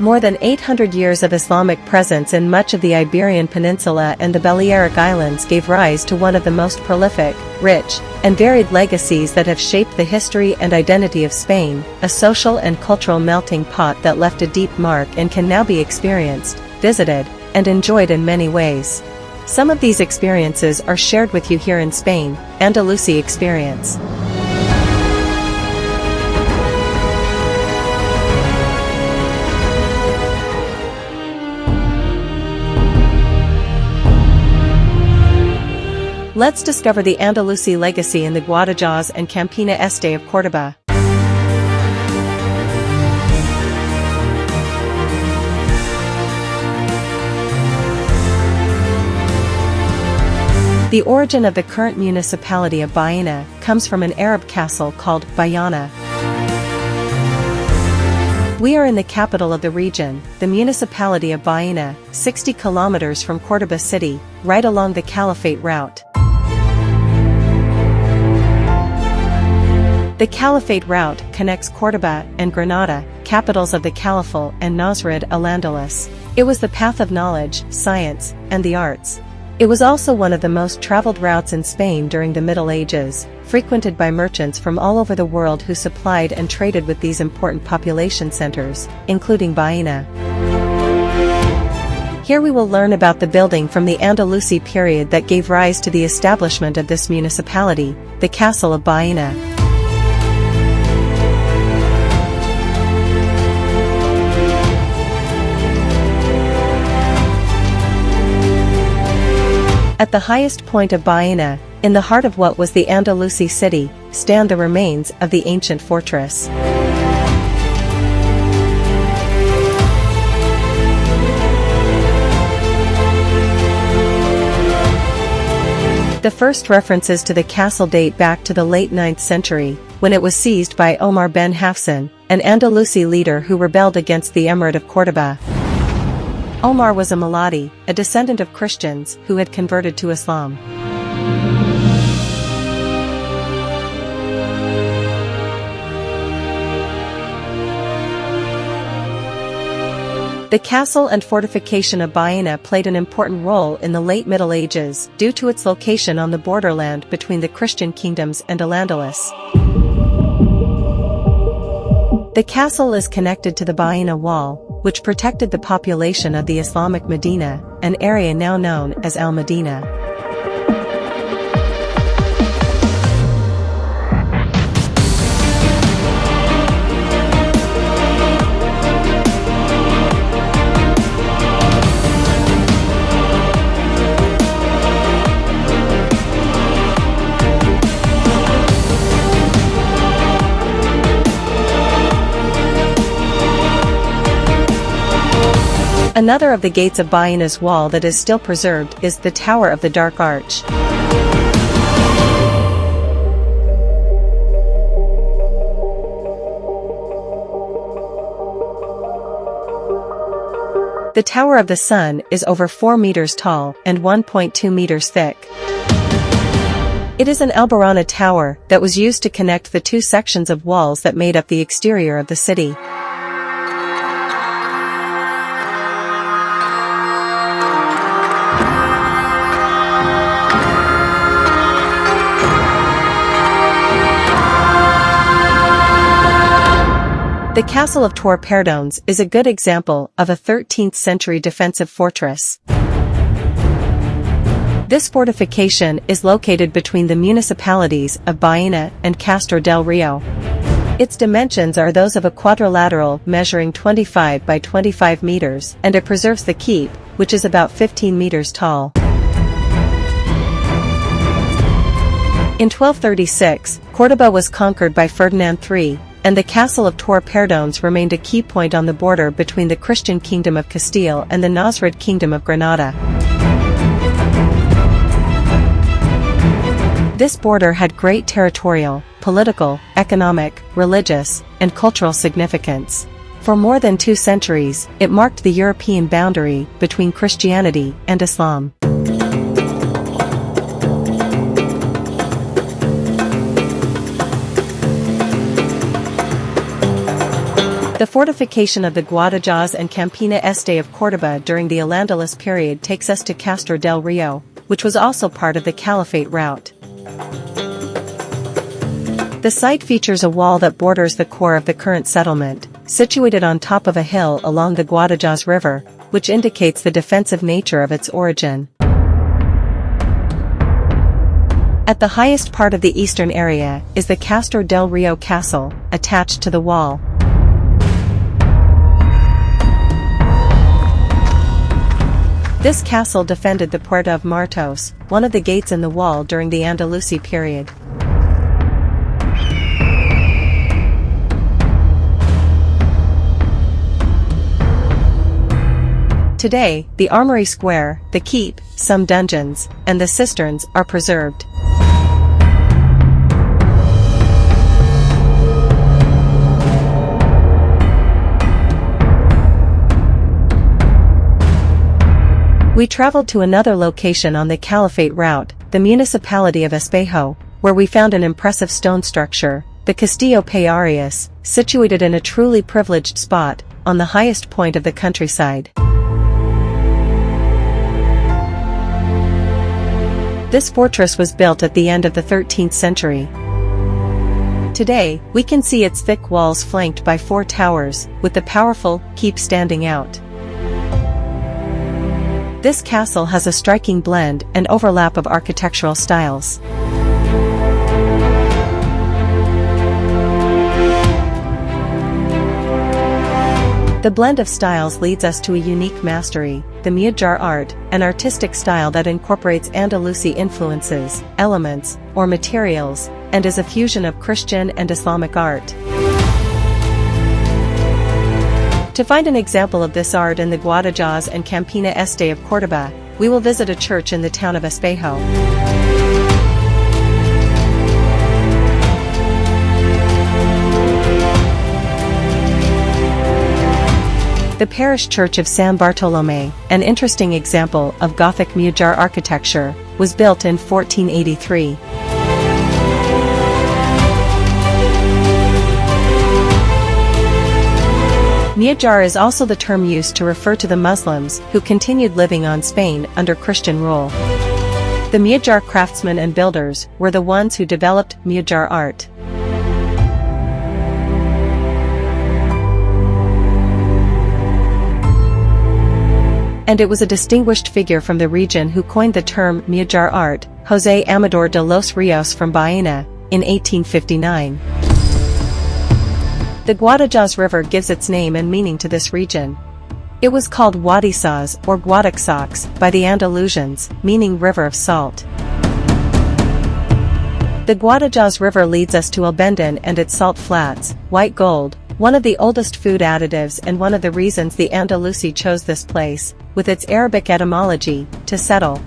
More than 800 years of Islamic presence in much of the Iberian Peninsula and the Balearic Islands gave rise to one of the most prolific, rich, and varied legacies that have shaped the history and identity of Spain, a social and cultural melting pot that left a deep mark and can now be experienced, visited, and enjoyed in many ways. Some of these experiences are shared with you here in Spain, Andalusí Experience. Let's discover the Andalusi legacy in the Guadajoz and Campiña Este of Córdoba. The origin of the current municipality of Baena comes from an Arab castle called Baena. We are in the capital of the region, the municipality of Baena, 60 kilometers from Córdoba city, right along the Caliphate route. The Caliphate route connects Córdoba and Granada, capitals of the Caliphate and Nasrid al-Andalus. It was the path of knowledge, science, and the arts. It was also one of the most traveled routes in Spain during the Middle Ages, frequented by merchants from all over the world who supplied and traded with these important population centers, including Baena. Here we will learn about the building from the Andalusi period that gave rise to the establishment of this municipality, the Castle of Baena. At the highest point of Baena, in the heart of what was the Andalusi city, stand the remains of the ancient fortress. The first references to the castle date back to the late 9th century, when it was seized by Omar ben Hafsan, an Andalusi leader who rebelled against the Emirate of Córdoba. Omar was a Muladi, a descendant of Christians who had converted to Islam. The castle and fortification of Baena played an important role in the late Middle Ages due to its location on the borderland between the Christian kingdoms and Al-Ándalus. The castle is connected to the Baena Wall, which protected the population of the Islamic Medina, an area now known as Al-Medina. Another of the gates of Baena's wall that is still preserved is the Tower of the Dark Arch. The Tower of the Sun is over 4 meters tall and 1.2 meters thick. It is an Albarana tower that was used to connect the two sections of walls that made up the exterior of the city. The Castle of Torpedones is a good example of a 13th century defensive fortress. This fortification is located between the municipalities of Baena and Castro del Río. Its dimensions are those of a quadrilateral measuring 25 by 25 meters, and it preserves the keep, which is about 15 meters tall. In 1236, Córdoba was conquered by Ferdinand III, and the castle of Torpedones remained a key point on the border between the Christian kingdom of Castile and the Nasrid kingdom of Granada. This border had great territorial, political, economic, religious, and cultural significance. For more than 2 centuries, it marked the European boundary between Christianity and Islam. The fortification of the Guadajoz and Campiña Este of Córdoba during the Al-Ándalus period takes us to Castro del Río, which was also part of the Caliphate route. The site features a wall that borders the core of the current settlement, situated on top of a hill along the Guadajoz River, which indicates the defensive nature of its origin. At the highest part of the eastern area is the Castro del Río castle, attached to the wall. This castle defended the Puerta of Martos, one of the gates in the wall during the Andalusi period. Today, the Armory Square, the keep, some dungeons, and the cisterns are preserved. We traveled to another location on the Caliphate route, the municipality of Espejo, where we found an impressive stone structure, the Castillo Payarius, situated in a truly privileged spot, on the highest point of the countryside. This fortress was built at the end of the 13th century. Today, we can see its thick walls flanked by 4 towers, with the powerful keep standing out. This castle has a striking blend and overlap of architectural styles. The blend of styles leads us to a unique mastery, the Mujar art, an artistic style that incorporates Andalusi influences, elements, or materials, and is a fusion of Christian and Islamic art. To find an example of this art in the Guadajoz and Campiña Este of Córdoba, we will visit a church in the town of Espejo. The parish church of San Bartolomé, an interesting example of Gothic Mujar architecture, was built in 1483. Mujar is also the term used to refer to the Muslims who continued living on Spain under Christian rule. The Mujar craftsmen and builders were the ones who developed Mujar art. And it was a distinguished figure from the region who coined the term Mujar art, José Amador de los Ríos from Baena, in 1859. The Guadajoz River gives its name and meaning to this region. It was called Guadixaz or Guadixox by the Andalusians, meaning river of salt. The Guadajoz River leads us to Albendon and its salt flats, white gold, one of the oldest food additives and one of the reasons the Andalusi chose this place, with its Arabic etymology, to settle.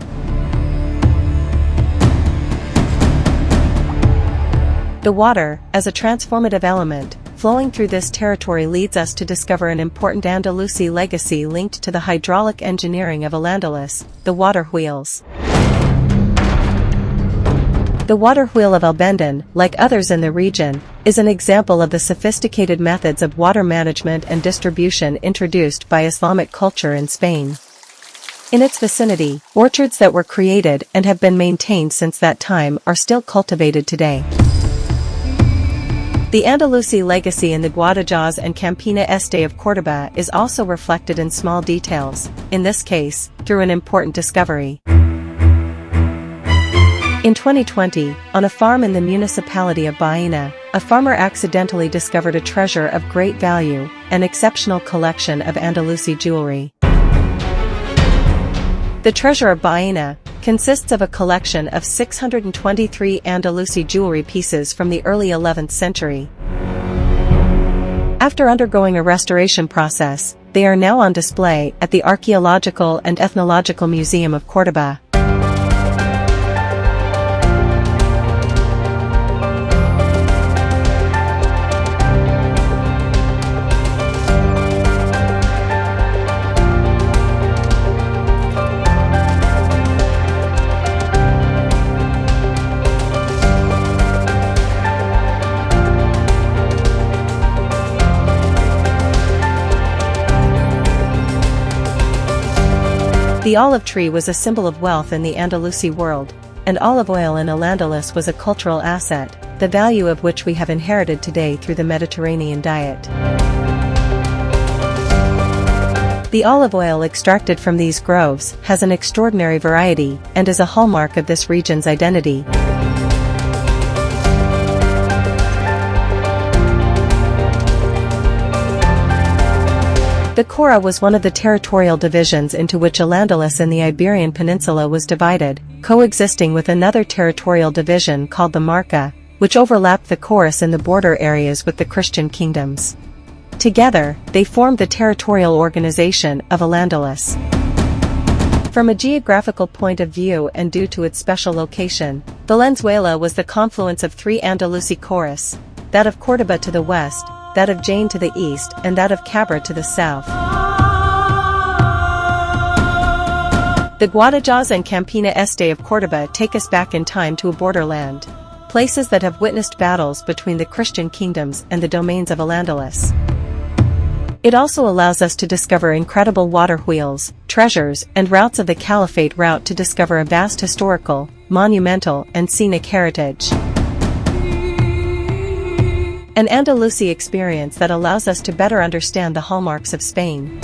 The water, as a transformative element, flowing through this territory leads us to discover an important Andalusi legacy linked to the hydraulic engineering of Al-Ándalus, the water wheels. The water wheel of Albendon, like others in the region, is an example of the sophisticated methods of water management and distribution introduced by Islamic culture in Spain. In its vicinity, orchards that were created and have been maintained since that time are still cultivated today. The Andalusi legacy in the Guadajoz and Campiña Este of Córdoba is also reflected in small details, in this case, through an important discovery. In 2020, on a farm in the municipality of Baena, a farmer accidentally discovered a treasure of great value, an exceptional collection of Andalusi jewelry. The treasure of Baena consists of a collection of 623 Andalusi jewelry pieces from the early 11th century. After undergoing a restoration process, they are now on display at the Archaeological and Ethnological Museum of Córdoba. The olive tree was a symbol of wealth in the Andalusi world, and olive oil in Al-Andalus was a cultural asset, the value of which we have inherited today through the Mediterranean diet. The olive oil extracted from these groves has an extraordinary variety and is a hallmark of this region's identity. The Cora was one of the territorial divisions into which Al-Andalus in the Iberian Peninsula was divided, coexisting with another territorial division called the Marca, which overlapped the Chorus in the border areas with the Christian kingdoms. Together, they formed the territorial organization of Al-Andalus. From a geographical point of view and due to its special location, Valenzuela was the confluence of three Andalusi Chorus, that of Córdoba to the west, that of Jaén to the east, and that of Cabra to the south. The Guadajoz and Campiña Este of Córdoba take us back in time to a borderland, places that have witnessed battles between the Christian kingdoms and the domains of Al-Andalus. It also allows us to discover incredible water wheels, treasures, and routes of the Caliphate route to discover a vast historical, monumental, and scenic heritage. An Andalusí experience that allows us to better understand the hallmarks of Spain.